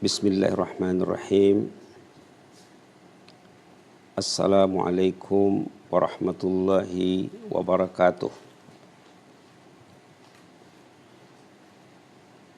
Bismillahirrahmanirrahim. Assalamualaikum warahmatullahi wabarakatuh.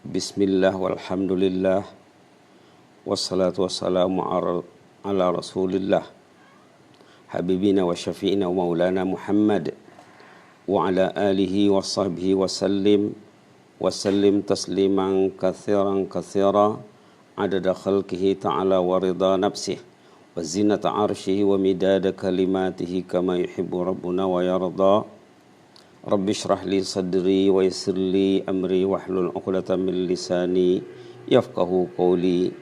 Bismillah walhamdulillah. Wassalatu wassalamu ala rasulillah. Habibina wa syafi'ina wa maulana Muhammad. Wa ala alihi wa sahbihi wa sallim tasliman kathiran kathira. Adada khalqihi ta'ala wa ridha nafsih wa zinata arshihi wa midada kalimatihi kama yuhibbu rabbuna wa yarda. Rabbi shrah li sadri wa yassir li amri wahlul 'uqdatam min lisani yafqahu qawli.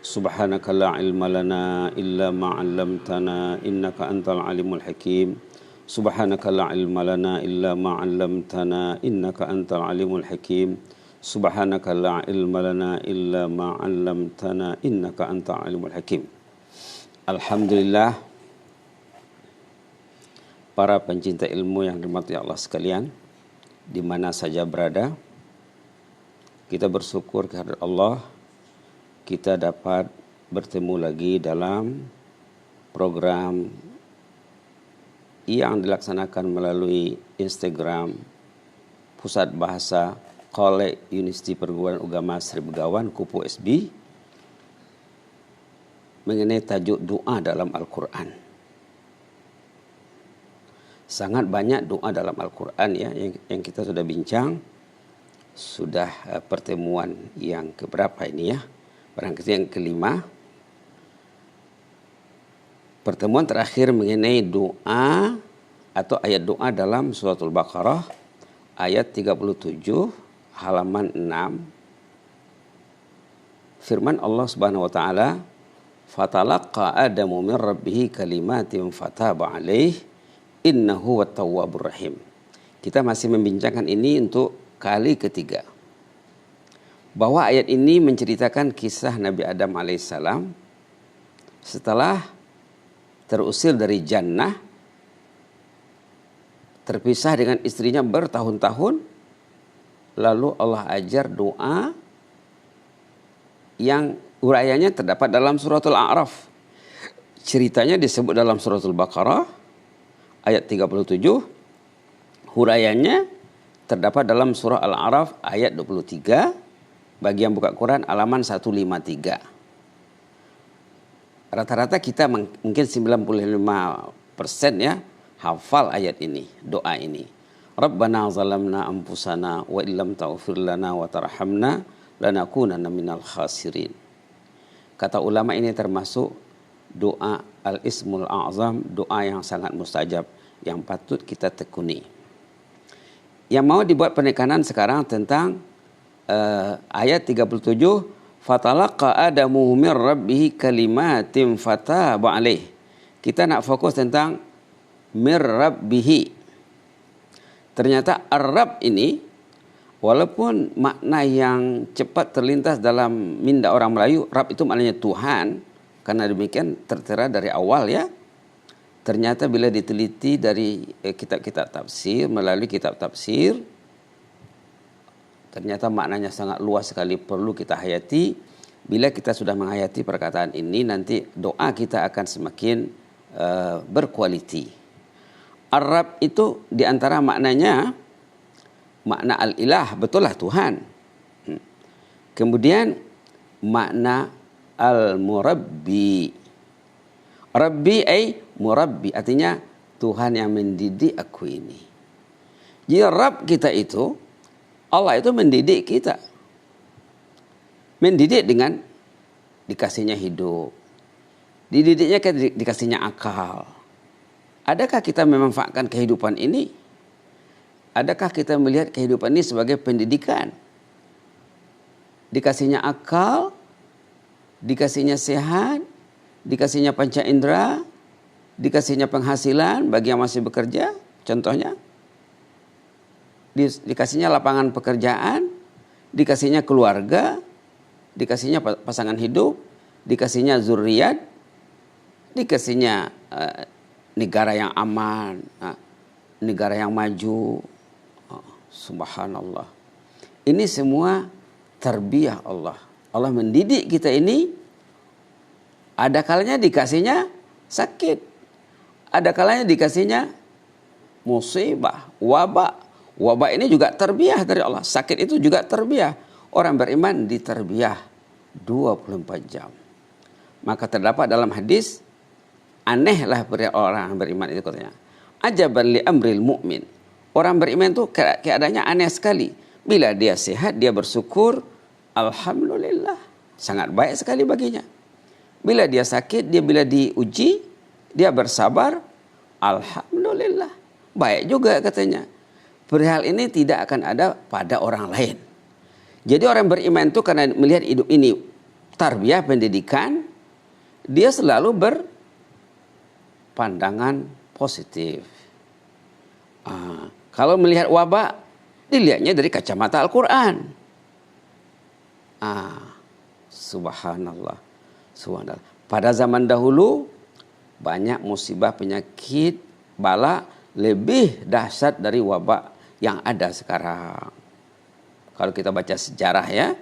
Subhanaka la ilma lana illa ma 'allamtana innaka antal alimul hakim. Subhanaka la ilma lana illa ma 'allamtana innaka antal alimul hakim. Subhanaka la ilma lana illa ma 'allamtana innaka antal alimul hakim. Alhamdulillah, para pencinta ilmu yang dirahmati Allah sekalian, di mana saja berada, kita bersyukur kehadirat Allah, kita dapat bertemu lagi dalam program yang dilaksanakan melalui Instagram Pusat Bahasa College Universiti Perguruan Agama Sri Begawan Kupu SB mengenai tajuk doa dalam Al-Quran. Sangat banyak doa dalam Al-Quran ya yang kita sudah bincang. Sudah pertemuan yang keberapa ini ya? Barangkali yang kelima. Pertemuan terakhir mengenai doa atau ayat doa dalam Suratul Baqarah ayat 37 halaman 6. Firman Allah Subhanahu wa taala, "Fatalaqa Adamu min rabbih kalimatin fataba alaih innahu wattawwabur rahim." Kita masih membincangkan ini untuk kali ketiga. Bahwa ayat ini menceritakan kisah Nabi Adam alaihissalam setelah terusir dari jannah, terpisah dengan istrinya bertahun-tahun, lalu Allah ajar doa yang urayanya terdapat dalam suratul A'raf. Ceritanya disebut dalam suratul Baqarah ayat 37. Hurayanya terdapat dalam surah Al-A'raf ayat 23. Bagi yang buka Quran halaman 153. Rata-rata kita mungkin 95% ya hafal ayat ini, doa ini. Rabbana zalamna anfusana wa illam taghfir lana wa tarhamna lanakunanna minal khasirin. Kata ulama ini termasuk doa al-ismul a'zam, doa yang sangat mustajab yang patut kita tekuni. Yang mau dibuat penekanan sekarang tentang ayat 37, fatalaqa adamu min rabbih kalimatin fataba alaih. Kita nak fokus tentang mir rabbihi. Ternyata Ar-Rabb ini walaupun makna yang cepat terlintas dalam minda orang Melayu, Rabb itu maknanya Tuhan, karena demikian tertera dari awal ya. Ternyata bila diteliti dari kitab-kitab tafsir, melalui kitab tafsir, ternyata maknanya sangat luas sekali, perlu kita hayati. Bila kita sudah menghayati perkataan ini, nanti doa kita akan semakin berkualiti. Ar-Rabb itu diantara maknanya, makna al-ilah, betul lah Tuhan. Kemudian makna al-murabbi. Rabbi ay murabbi, artinya Tuhan yang mendidik aku ini. Jadi Rabb kita itu, Allah itu mendidik kita. Mendidik dengan dikasihnya hidup. Dididiknya dikasihnya akal. Adakah kita memanfaatkan kehidupan ini? Adakah kita melihat kehidupan ini sebagai pendidikan? Dikasihnya akal, dikasihnya sehat, dikasihnya panca indera, dikasihnya penghasilan bagi yang masih bekerja, contohnya. Dikasihnya lapangan pekerjaan, dikasihnya keluarga, dikasihnya pasangan hidup, dikasihnya zuriat, dikasihnya negara yang aman, negara yang maju. Subhanallah. Ini semua tarbiyah Allah. Allah mendidik kita ini, ada kalanya dikasihnya sakit, ada kalanya dikasihnya musibah, wabak. Wabak ini juga terbiah dari Allah. Sakit itu juga terbiah. Orang beriman diterbiah 24 jam. Maka terdapat dalam hadis, anehlah orang beriman itu katanya. Ajaban li amril mu'min. Orang beriman itu keadaannya aneh sekali. Bila dia sehat, dia bersyukur, alhamdulillah. Sangat baik sekali baginya. Bila dia sakit, bila diuji, dia bersabar, alhamdulillah. Baik juga katanya. Perihal ini tidak akan ada pada orang lain. Jadi orang beriman itu karena melihat hidup ini tarbiyah, pendidikan, dia selalu berpandangan positif. Kalau melihat wabak, dilihatnya dari kacamata Al-Quran. Subhanallah. Subhanallah. Pada zaman dahulu, banyak musibah, penyakit, bala lebih dahsyat dari wabak yang ada sekarang. Kalau kita baca sejarah ya,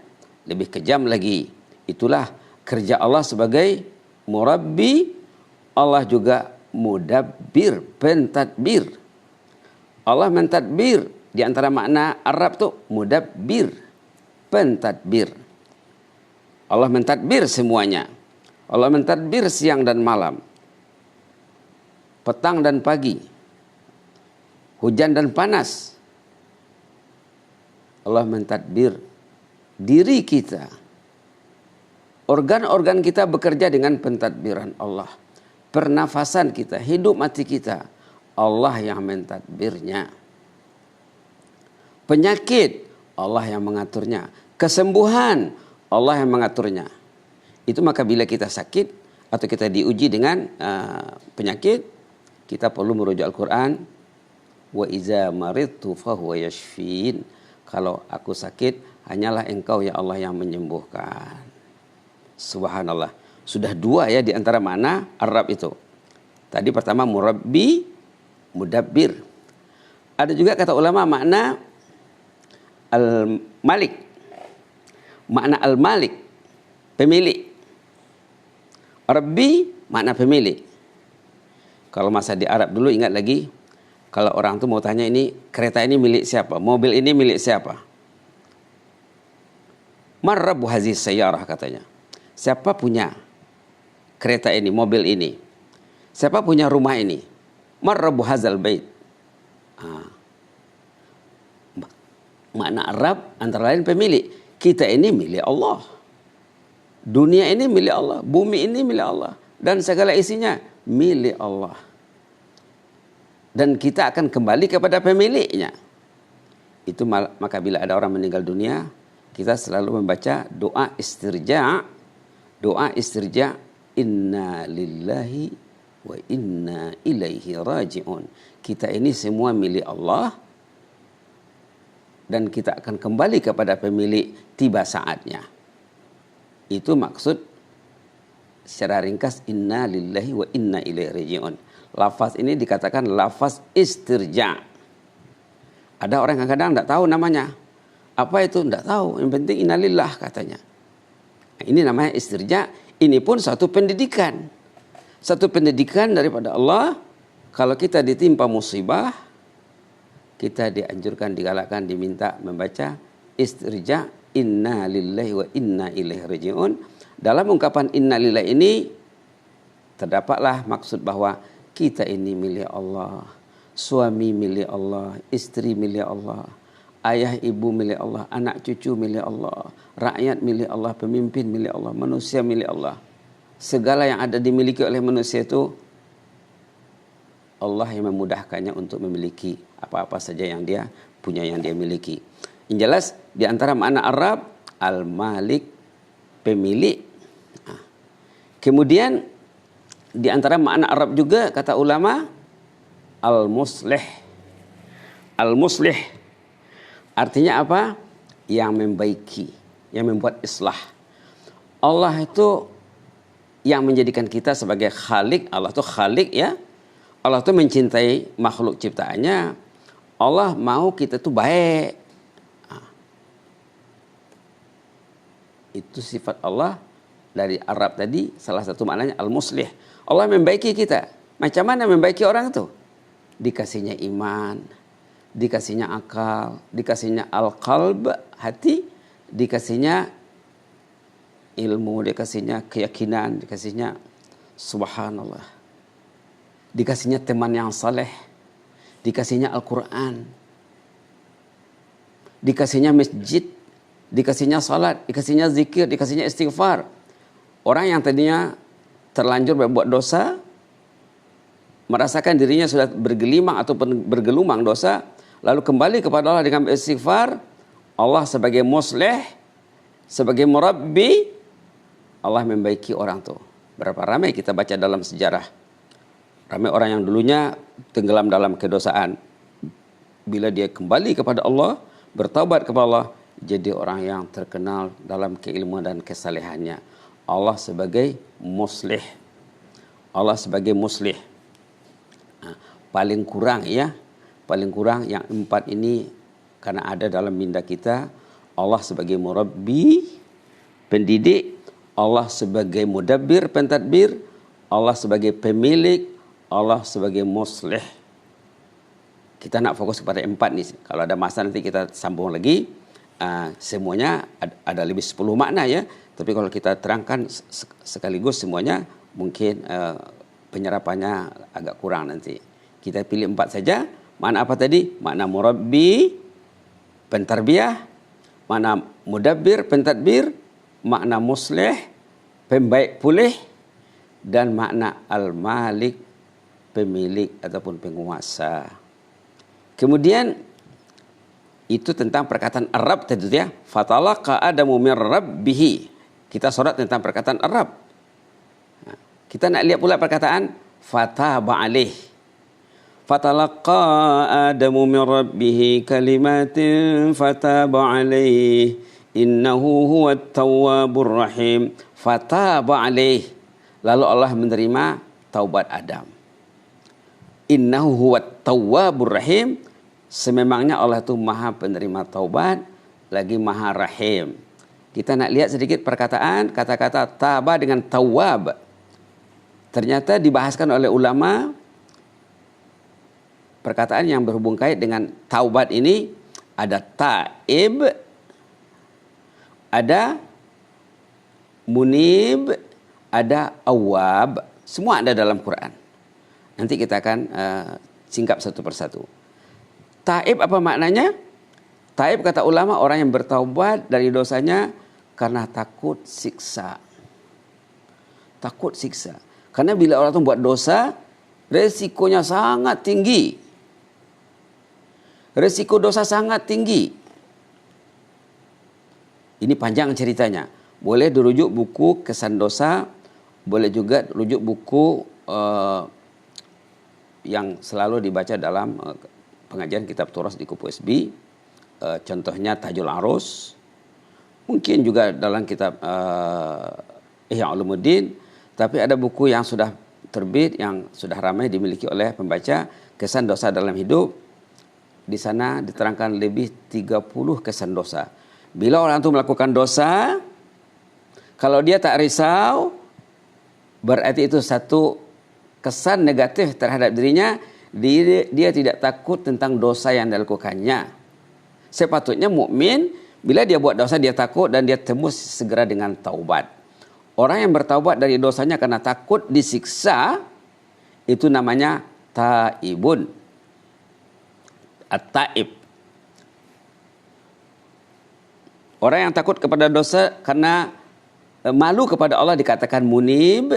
lebih kejam lagi. Itulah kerja Allah sebagai murabbi, Allah juga mudabbir, pentadbir. Allah mentadbir, di antara makna Arab tuh mudabbir, pentadbir. Allah mentadbir semuanya. Allah mentadbir siang dan malam, petang dan pagi, hujan dan panas. Allah mentadbir diri kita. Organ-organ kita bekerja dengan pentadbiran Allah. Pernafasan kita, hidup mati kita, Allah yang mentadbirnya. Penyakit, Allah yang mengaturnya. Kesembuhan, Allah yang mengaturnya. Itu maka bila kita sakit atau kita diuji dengan penyakit, kita perlu merujuk Al-Quran. Wa iza maridtu fahuwa yashfin. Kalau aku sakit, hanyalah Engkau ya Allah yang menyembuhkan. Subhanallah. Sudah dua ya di antara mana Arab itu. Tadi pertama murabbi, mudabbir. Ada juga kata ulama makna al-malik. Makna al-malik, pemilik. Rabbi, makna pemilik. Kalau masa di Arab dulu ingat lagi, kalau orang tuh mau tanya ini kereta ini milik siapa, mobil ini milik siapa? Man rabbu hazihi sayyarah katanya. Siapa punya kereta ini, mobil ini? Siapa punya rumah ini? Man rabbu hadzal bait. Makna Arab antara lain pemilik. Kita ini milik Allah. Dunia ini milik Allah, bumi ini milik Allah, dan segala isinya milik Allah. Dan kita akan kembali kepada pemiliknya. Itu maka bila ada orang meninggal dunia, kita selalu membaca doa istirja. Doa istirja, inna lillahi wa inna ilaihi raji'un. Kita ini semua milik Allah dan kita akan kembali kepada pemilik tiba saatnya. Itu maksud secara ringkas inna lillahi wa inna ilaihi raji'un. Lafaz ini dikatakan lafaz istirja. Ada orang kadang-kadang tidak tahu namanya. Apa itu? Tidak tahu. Yang penting innalillah katanya. Nah, ini namanya istirja. Ini pun satu pendidikan. Satu pendidikan daripada Allah. Kalau kita ditimpa musibah, kita dianjurkan, digalakkan, diminta membaca istirja inna lillahi wa inna ilaihi raji'un. Dalam ungkapan inna lillahi ini terdapatlah maksud bahwa kita ini milik Allah, suami milik Allah, istri milik Allah, ayah ibu milik Allah, anak cucu milik Allah, rakyat milik Allah, pemimpin milik Allah, manusia milik Allah. Segala yang ada dimiliki oleh manusia itu Allah yang memudahkannya untuk memiliki apa-apa saja yang dia punya, yang dia miliki. Yang jelas di antara makna Arab al-malik, pemilik. Kemudian di antara makna Arab juga kata ulama al-muslih. Al-muslih artinya apa? Yang membaiki, yang membuat islah. Allah itu yang menjadikan kita sebagai khalik. Allah itu khalik ya. Allah itu mencintai makhluk ciptaannya. Allah mau kita itu baik. Itu sifat Allah dari Arab tadi, salah satu maknanya al-muslih. Allah membaiki kita. Macam mana membaiki orang itu? Dikasihnya iman, dikasihnya akal, dikasihnya al-qalb, hati, dikasihnya ilmu, dikasihnya keyakinan, dikasihnya subhanallah, dikasihnya teman yang saleh, dikasihnya Al-Quran, dikasihnya masjid, dikasihnya salat, dikasihnya zikir, dikasihnya istighfar. Orang yang tadinya terlanjur berbuat dosa, merasakan dirinya sudah bergelimang ataupun bergelumang dosa, lalu kembali kepada Allah dengan istighfar, Allah sebagai muslih, sebagai murabbi, Allah membaiki orang itu. Berapa ramai kita baca dalam sejarah. Ramai orang yang dulunya tenggelam dalam kedosaan. Bila dia kembali kepada Allah, bertaubat kepada Allah, jadi orang yang terkenal dalam keilmuan dan kesalehannya. Allah sebagai muslih. Allah sebagai muslih. Nah, paling kurang yang 4 ini karena ada dalam minda kita. Allah sebagai murabbi, pendidik, Allah sebagai mudabbir, pentadbir, Allah sebagai pemilik, Allah sebagai muslih. Kita nak fokus kepada 4 nih. Kalau ada masa nanti kita sambung lagi. Semuanya ada lebih 10 makna ya. Tapi kalau kita terangkan sekaligus semuanya, mungkin penyerapannya agak kurang nanti. Kita pilih 4 saja. Makna apa tadi? Makna murabbi, pentarbiyah, makna mudabbir, pentadbir, makna muslih, pembaik pulih, dan makna al-malik, pemilik ataupun penguasa. Kemudian itu tentang perkataan Arab tadi ya. Fatalaqa Adamu min rabbih. Kita sorat tentang perkataan Arab. Kita nak lihat pula perkataan fataba alaih. Fatalaqa Adamu min rabbih kalimatin fataba alaih. Innahu huwat tawwabur rahim. Fataba alaih. Lalu Allah menerima taubat Adam. Innahu huwat tawwabur rahim. Sememangnya Allah itu maha penerima taubat, lagi maha rahim. Kita nak lihat sedikit perkataan kata-kata taba dengan tawwab. Ternyata dibahaskan oleh ulama perkataan yang berhubung kait dengan taubat ini ada taib, ada munib, ada awab. Semua ada dalam Quran. Nanti kita akan singkap satu persatu. Taib apa maknanya? Taib kata ulama orang yang bertaubat dari dosanya karena takut siksa. Takut siksa. Karena bila orang itu buat dosa, resikonya sangat tinggi. Resiko dosa sangat tinggi. Ini panjang ceritanya. Boleh dirujuk buku Kesan Dosa, boleh juga rujuk buku yang selalu dibaca dalam pengajian kitab Turas di Kupu SB, contohnya Tajul Arus, mungkin juga dalam kitab Ihya Ulumuddin, tapi ada buku yang sudah terbit, yang sudah ramai dimiliki oleh pembaca, Kesan Dosa dalam Hidup. Di sana diterangkan lebih 30 kesan dosa. Bila orang itu melakukan dosa, kalau dia tak risau, berarti itu satu kesan negatif terhadap dirinya. Dia tidak takut tentang dosa yang dilakukannya. Sepatutnya mukmin bila dia buat dosa dia takut dan dia tembus segera dengan taubat. Orang yang bertaubat dari dosanya karena takut disiksa, itu namanya taibun. At-taib. Orang yang takut kepada dosa karena malu kepada Allah dikatakan munib.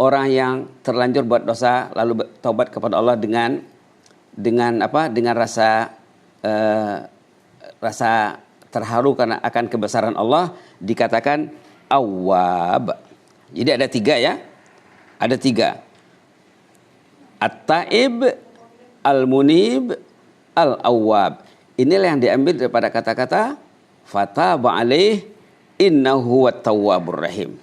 Orang yang terlanjur buat dosa lalu taubat kepada Allah dengan rasa terharu karena akan kebesaran Allah dikatakan awwab. Jadi ada 3 ya. Ada 3. At-taib, al-munib, al-awwab. Inilah yang diambil daripada kata-kata fataba alaih innahu huwat tawwabur rahim.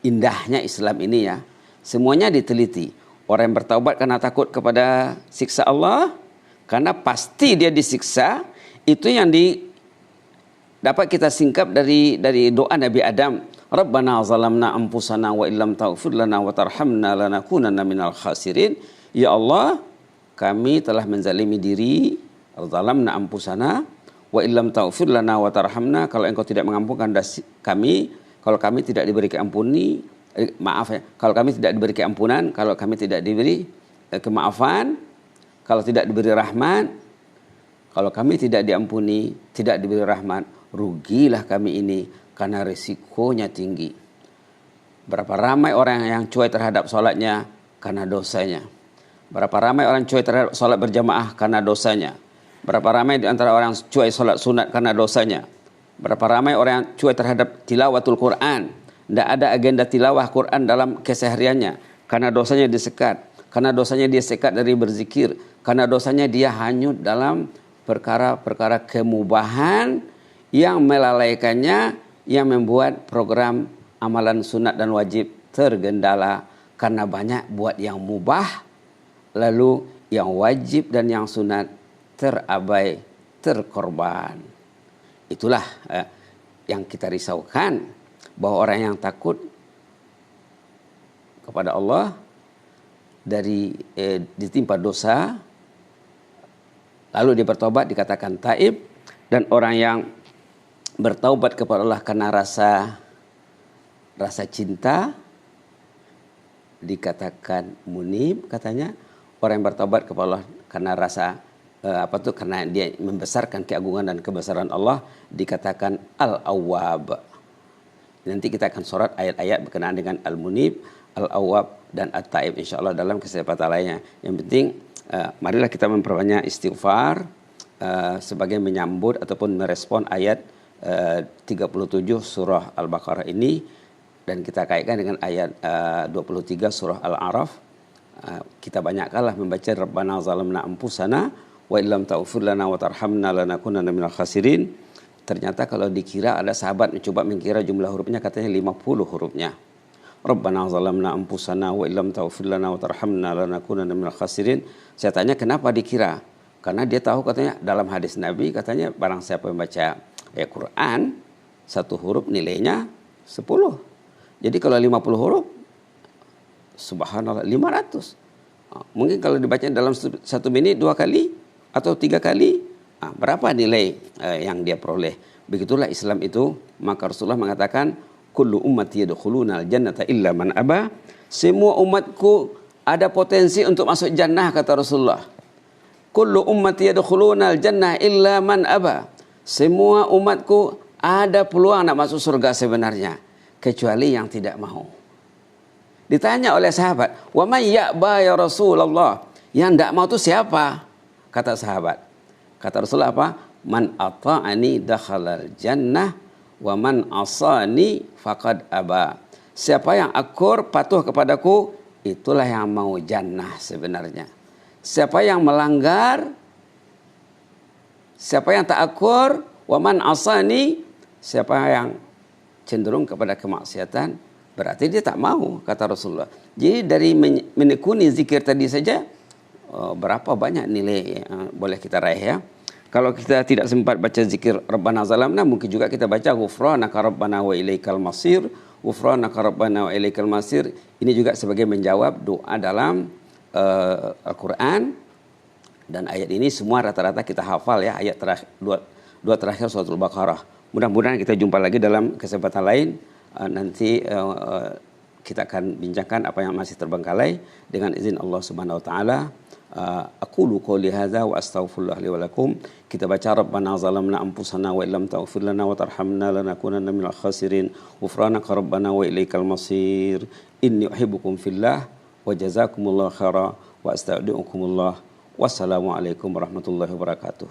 Indahnya Islam ini ya. Semuanya diteliti. Orang yang bertaubat karena takut kepada siksa Allah, karena pasti dia disiksa, itu yang dapat kita singkap dari doa Nabi Adam. Rabbana zalamna anfusana wa illam taghfir lana wa tarhamna lanakunanna minal khasirin. Ya Allah, kami telah menzalimi diri, zalamna anfusana wa illam taghfir lana wa tarhamna, kalau engkau tidak mengampunkan kami, kalau kami tidak diberi keampuni, kalau kami tidak diberi keampunan, kalau kami tidak diberi kemaafan, kalau tidak diberi rahmat, kalau kami tidak diampuni, tidak diberi rahmat, rugilah kami ini karena risikonya tinggi. Berapa ramai orang yang cuek terhadap sholatnya karena dosanya. Berapa ramai orang cuek terhadap sholat berjamaah karena dosanya. Berapa ramai di antara orang cuek sholat sunat karena dosanya. Berapa ramai orang yang cuek terhadap tilawatul Quran. Tidak ada agenda tilawah Quran dalam kesehariannya. Karena dosanya disekat. Karena dosanya dia sekat dari berzikir. Karena dosanya dia hanyut dalam perkara-perkara kemubahan yang melalaikannya, yang membuat program amalan sunat dan wajib tergendala. Karena banyak buat yang mubah, lalu yang wajib dan yang sunat terabai, terkorban. Itulah yang kita risaukan, bahwa orang yang takut kepada Allah dari ditimpa dosa, lalu dia bertobat dikatakan taib, dan orang yang bertaubat kepada Allah karena rasa cinta dikatakan munib. Katanya orang yang bertaubat kepada Allah karena rasa karena dia membesarkan keagungan dan kebesaran Allah dikatakan al-awwab. Nanti kita akan sorot ayat-ayat berkenaan dengan al-munib, al-awwab dan at-taib insyaallah dalam kesempatan lainnya. Yang penting marilah kita memperbanyak istighfar sebagai menyambut ataupun merespon ayat 37 surah Al-Baqarah ini, dan kita kaitkan dengan ayat 23 surah Al-A'raf. Kita banyakkanlah membaca Rabbana zalamna anfusana wa illam taghfir lana wa tarhamna lanakunanna minal khasirin. Ternyata kalau dikira, ada sahabat mencoba mengkira jumlah hurufnya, katanya 50 hurufnya. Rabbana zalamna anfusana wa illam taghfir lana wa tarhamna lanakunanna minal khasirin. Saya tanya kenapa dikira? Karena dia tahu katanya dalam hadis Nabi katanya barang siapa yang baca Quran satu huruf nilainya 10. Jadi kalau 50 huruf subhanallah 500. Mungkin kalau dibaca dalam 1 menit 2 kali atau 3 kali, berapa nilai yang dia peroleh. Begitulah Islam itu. Maka Rasulullah mengatakan kullu ummati yadkhulunal jannata illa man aba. Semua umatku ada potensi untuk masuk jannah, kata Rasulullah. Kullu ummati yadkhulunal jannah illa man aba. Semua umatku ada peluang nak masuk surga sebenarnya, kecuali yang tidak mau. Ditanya oleh sahabat, wa may ya'ba ya Rasulullah, yang tidak mau itu siapa? Kata sahabat. Kata Rasulullah apa? Man ata'ani dakhalal jannah wa man asani faqad aba. Siapa yang akur patuh kepadaku, itulah yang mau jannah sebenarnya. Siapa yang melanggar, siapa yang tak akur, wa man asani, siapa yang cenderung kepada kemaksiatan, berarti dia tak mau, kata Rasulullah. Jadi dari menekuni zikir tadi saja, berapa banyak nilai yang boleh kita raih ya. Kalau kita tidak sempat baca zikir Rabbana zalamna, mungkin juga kita baca ghufranaka rabbana wa ilaikal masir. Ghufranaka rabbana wa ilaikal masir. Ini juga sebagai menjawab doa dalam Al-Quran. Dan ayat ini semua rata-rata kita hafal ya, ayat dua terakhir surat Al-Baqarah. Mudah-mudahan kita jumpa lagi dalam kesempatan lain. Nanti kita akan bincangkan apa yang masih terbengkalai dengan izin Allah Subhanahu wa taala. Aqulu qouli hadza wa astaghfirullah li wa lakum. Kita baca Rabbana zalamna anfusana wa illam taghfir lana wa tarhamna lanakunanna minal khasirin. Ghufranaka rabbana wa ilaikal masir. Inni uhibbukum fillah wa jazakumullahu khaira wa astaudiukumullah. Wassalamualaikum warahmatullahi wabarakatuh.